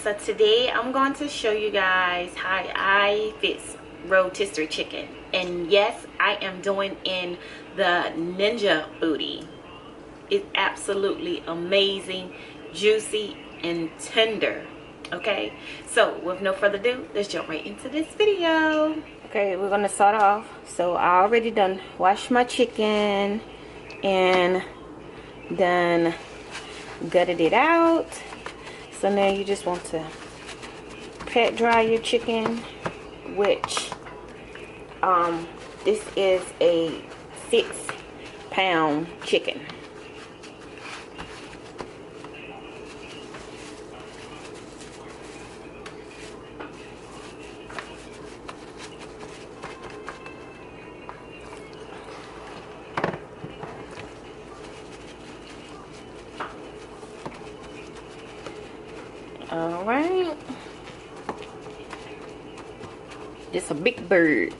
so today I'm going to show you guys how I fix rotisserie chicken. And yes, I am doing in the Ninja Foodi. It's absolutely amazing, juicy, and tender. Okay, so with no further ado, let's jump right into this video. Okay, we're gonna start off. So I already done washed my chicken and done gutted it out. So now you just want to pat dry your chicken, which this is a 6-pound chicken. All right, it's a big bird.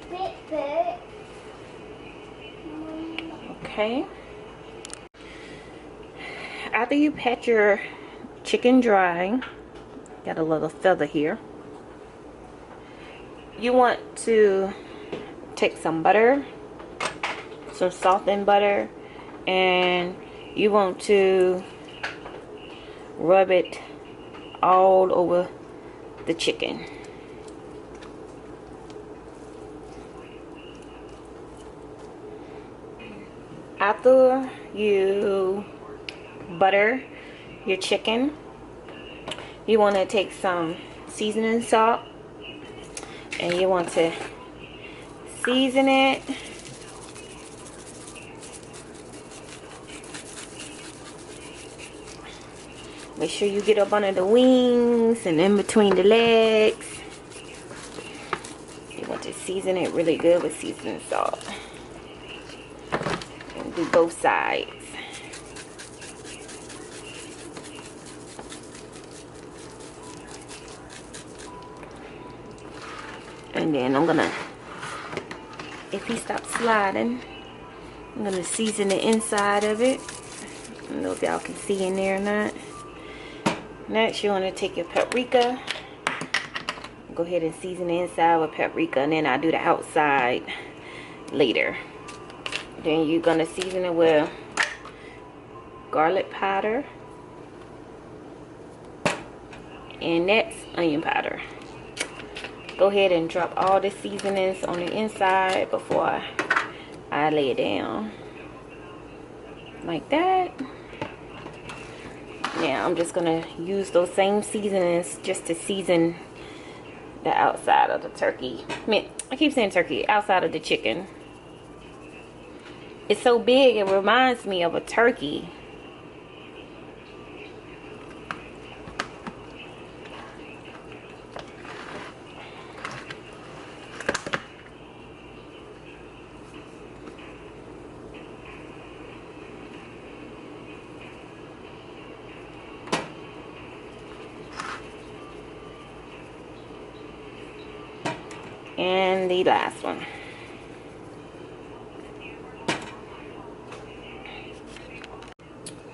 Big bird. Okay, after you pat your chicken dry, got a little feather here, you want to take some butter, some softened butter, and you want to rub it all over the chicken. After you butter your chicken, you want to take some seasoning salt and you want to season it. Make sure you get up under the wings and in between the legs. You want to season it really good with seasoning salt. And do both sides. And then I'm gonna, if he stops sliding, I'm gonna season the inside of it. I don't know if y'all can see in there or not. Next, you want to take your paprika. Go ahead and season the inside with paprika, and then I'll do the outside later. Then you're going to season it with garlic powder. And next, onion powder. Go ahead and drop all the seasonings on the inside before I lay it down. Like that. Now I'm just gonna use those same seasonings just to season the outside of the turkey. I keep saying turkey, outside of the chicken. It's so big, it reminds me of a turkey. And the last one.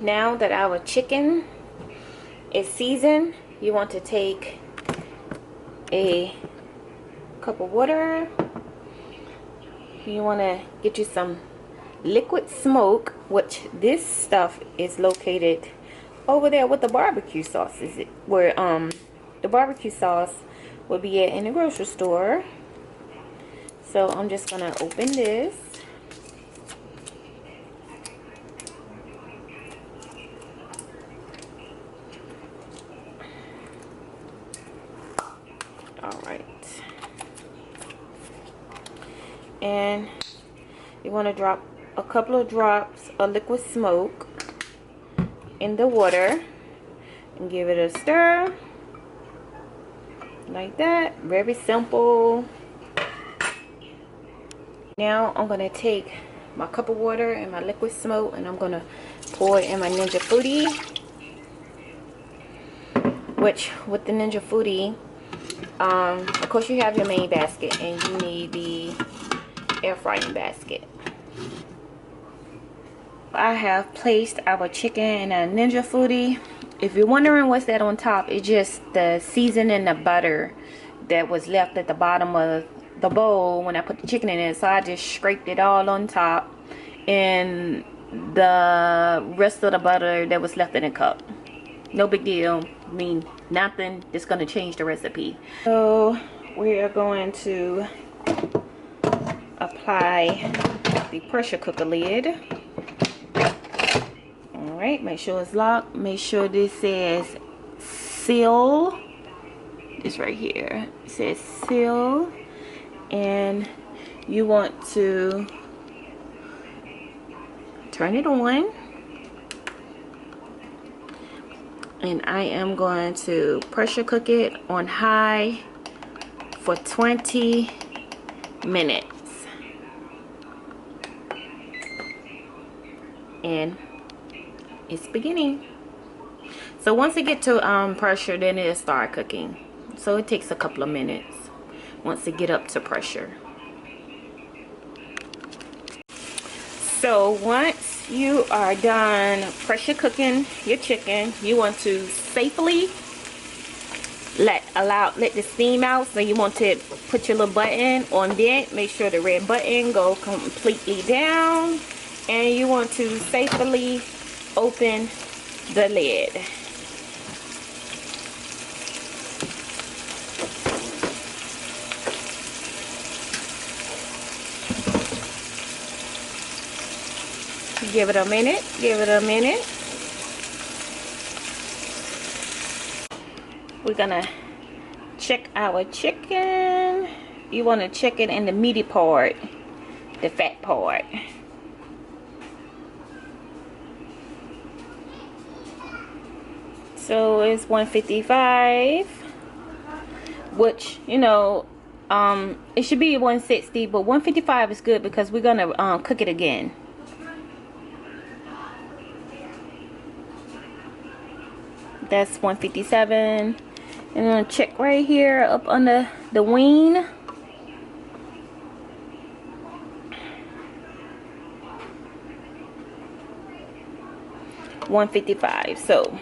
Now that our chicken is seasoned, you want to take a cup of water. You want to get you some liquid smoke, which this stuff is located over there with the barbecue sauce. Is it where the barbecue sauce will be at in the grocery store. So I'm just gonna open this. All right. And you want to drop a couple of drops of liquid smoke in the water and give it a stir. Like that. Very simple. Now I'm going to take my cup of water and my liquid smoke and I'm going to pour it in my Ninja Foodi. Which with the Ninja Foodi, of course you have your main basket and you need the air frying basket. I have placed our chicken in a Ninja Foodi if you're wondering what's that on top, it's just the seasoning, the butter that was left at the bottom of the bowl when I put the chicken in it. So I just scraped it all on top, and the rest of the butter that was left in the cup. No big deal. I mean, nothing that's gonna change the recipe. So we are going to apply the pressure cooker lid. Alright, make sure it's locked. Make sure this says seal. It's right here. It says seal. And you want to turn it on. And I am going to pressure cook it on high for 20 minutes. And it's beginning. So once it get to pressure, then it'll start cooking. So it takes a couple of minutes once it get up to pressure. So once you are done pressure cooking your chicken, you want to safely let the steam out. So you want to put your little button on vent. Make sure the red button go completely down, and you want to safely open the lid. Give it a minute. Give it a minute. We're gonna check our chicken. You want to check it in the meaty part, the fat part. So it's 155, which, you know, it should be 160, but 155 is good because we're gonna cook it again. That's 157. And I'm gonna check right here up under the wing. $155. So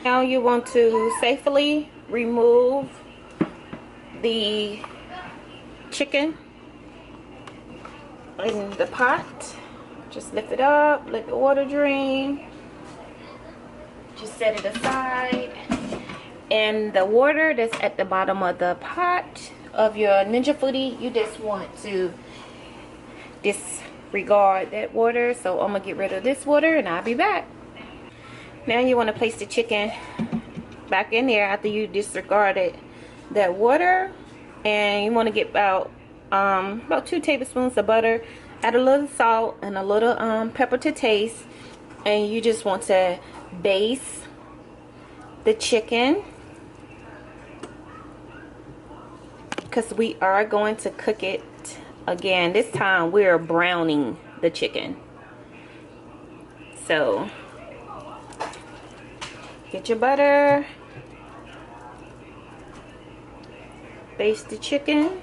now you want to safely remove the chicken in the pot. Just lift it up, let the water drain. Just set it aside. And the water that's at the bottom of the pot of your Ninja Foodi, you just want to disregard that water. So I'm gonna get rid of this water and I'll be back. Now you want to place the chicken back in there after you disregarded that water, and you want to get about 2 tablespoons of butter, add a little salt and a little pepper to taste, and you just want to baste the chicken because we are going to cook it again. This time we're browning the chicken. So get your butter, baste the chicken.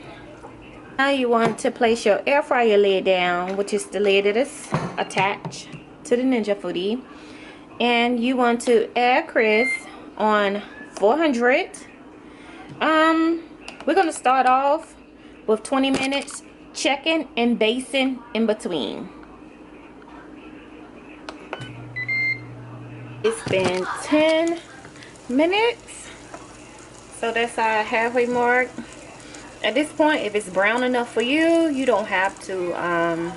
Now you want to place your air fryer lid down, which is the lid that is attached to the Ninja Foodi, and you want to air crisp on 400. We're gonna start off with 20 minutes checking and basting in between. It's been 10 minutes, so that's our halfway mark. At this point, if it's brown enough for you, you don't have to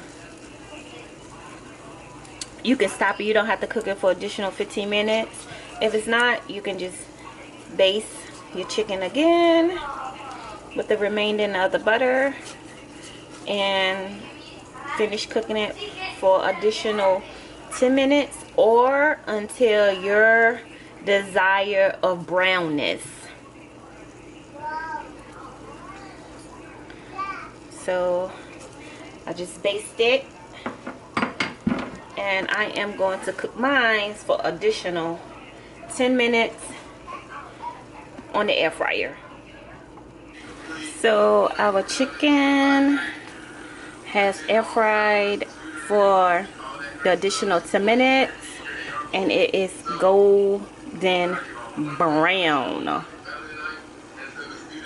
you can stop it. You don't have to cook it for additional 15 minutes. If it's not, you can just baste your chicken again with the remaining of the butter and finish cooking it for additional 10 minutes or until your desire of brownness. So I just baste it, and I am going to cook mine for additional 10 minutes on the air fryer. So our chicken has air fried for the additional 10 minutes, and it is than brown.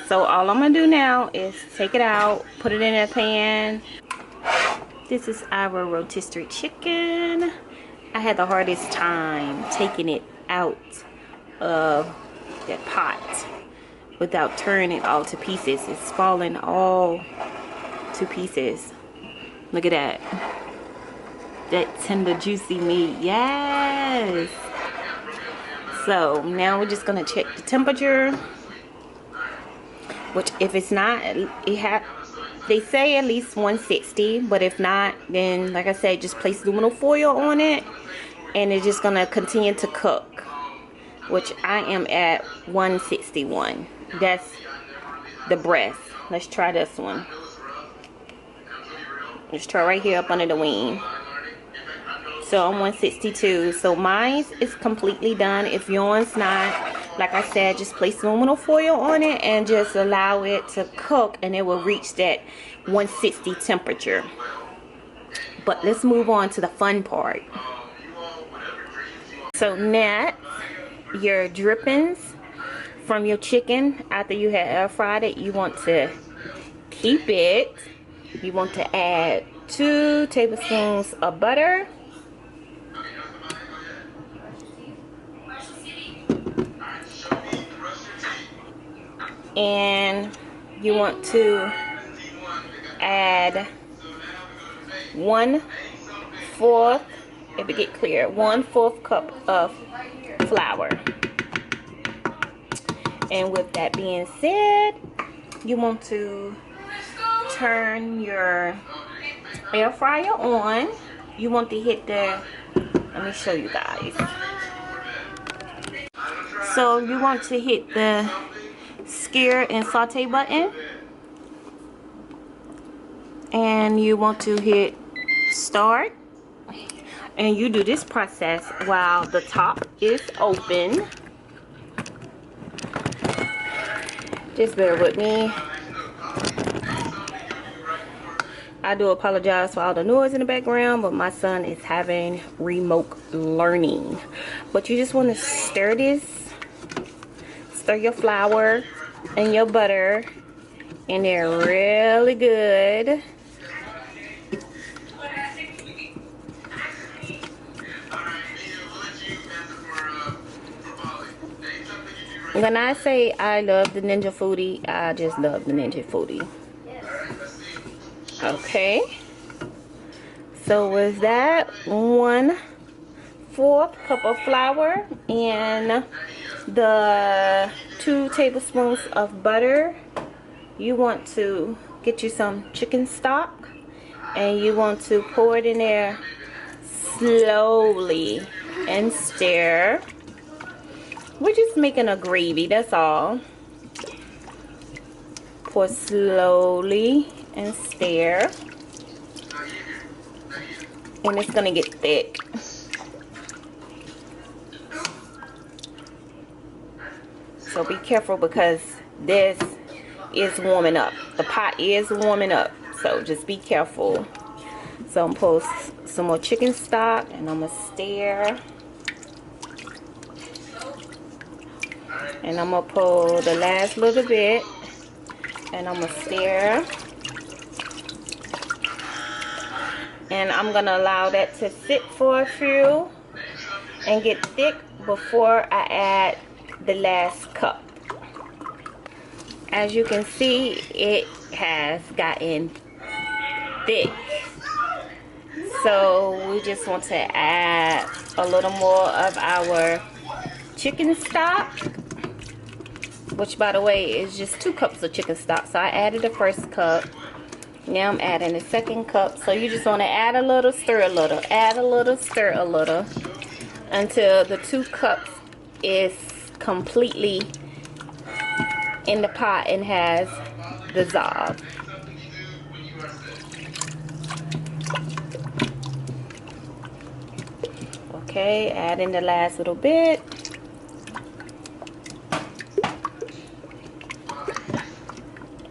So all I'm gonna do now is take it out, put it in a pan. This is our rotisserie chicken. I had the hardest time taking it out of that pot without turning it all to pieces. It's falling all to pieces. Look at that. That tender, juicy meat. Yes. So now we're just gonna check the temperature. Which, if it's not, they say at least 160. But if not, then like I said, just place aluminum foil on it, and it's just gonna continue to cook. Which I am at 161. That's the breast. Let's try this one. Let's try right here up under the wing. So I'm 162. So mine is completely done. If yours not, like I said, just place aluminum foil on it and just allow it to cook, and it will reach that 160 temperature. But let's move on to the fun part. So next, your drippings from your chicken after you have air fried it, you want to keep it. You want to add 2 tablespoons of butter. And you want to add 1/4, if it get clear, 1/4 cup of flour. And with that being said, you want to turn your air fryer on. You want to hit the, let me show you guys. So you want to hit the stir and saute button, and you want to hit start, and you do this process while the top is open. Just bear with me. I do apologize for all the noise in the background, but my son is having remote learning. But you just want to stir this, stir your flour and your butter in there really good. When I say I love the Ninja Foodi, I just love the Ninja Foodi. Okay. So with that, 1/4 cup of flour and the 2 tablespoons of butter, you want to get you some chicken stock, and you want to pour it in there slowly and stir. We're just making a gravy, that's all. Pour slowly and stir, and it's gonna get thick. So be careful, because this is warming up. The pot is warming up, so just be careful. So I'm gonna pour some more chicken stock, and I'm gonna stir. And I'm gonna pour the last little bit, and I'm gonna stir. And I'm gonna allow that to sit for a few and get thick before I add the last cup. As you can see, it has gotten thick. So we just want to add a little more of our chicken stock, which by the way is just 2 cups of chicken stock. So I added the first cup. Now I'm adding the second cup. So you just want to add a little, stir a little, add a little, stir a little, until the 2 cups is completely in the pot and has dissolved. Okay, add in the last little bit.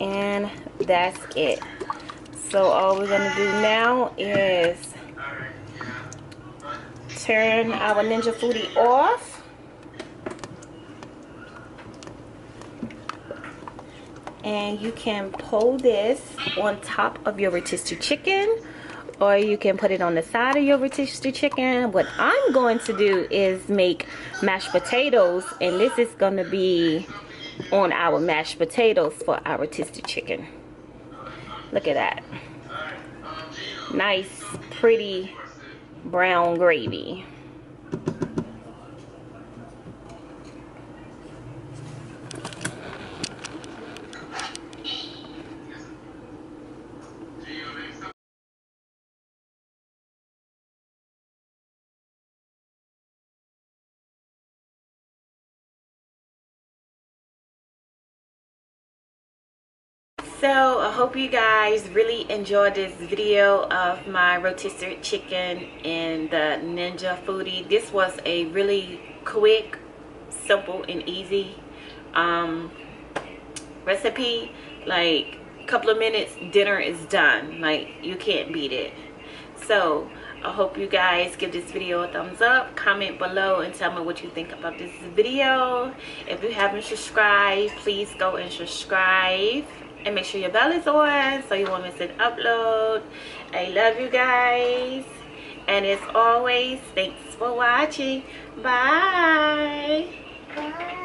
And that's it. So all we're gonna do now is turn our Ninja Foodi off. and you can pull this on top of your rotisserie chicken, or you can put it on the side of your rotisserie chicken. What I'm going to do is make mashed potatoes, and this is going to be on our mashed potatoes for our rotisserie chicken. Look at that. Nice, pretty brown gravy. So I hope you guys really enjoyed this video of my rotisserie chicken and the Ninja Foodi. This was a really quick, simple, and easy recipe. Like a couple of minutes, dinner is done. Like, you can't beat it. So I hope you guys give this video a thumbs up, comment below, and tell me what you think about this video. If you haven't subscribed, please go and subscribe. And make sure your bell is on so you won't miss an upload. I love you guys. And as always, thanks for watching. Bye. Bye.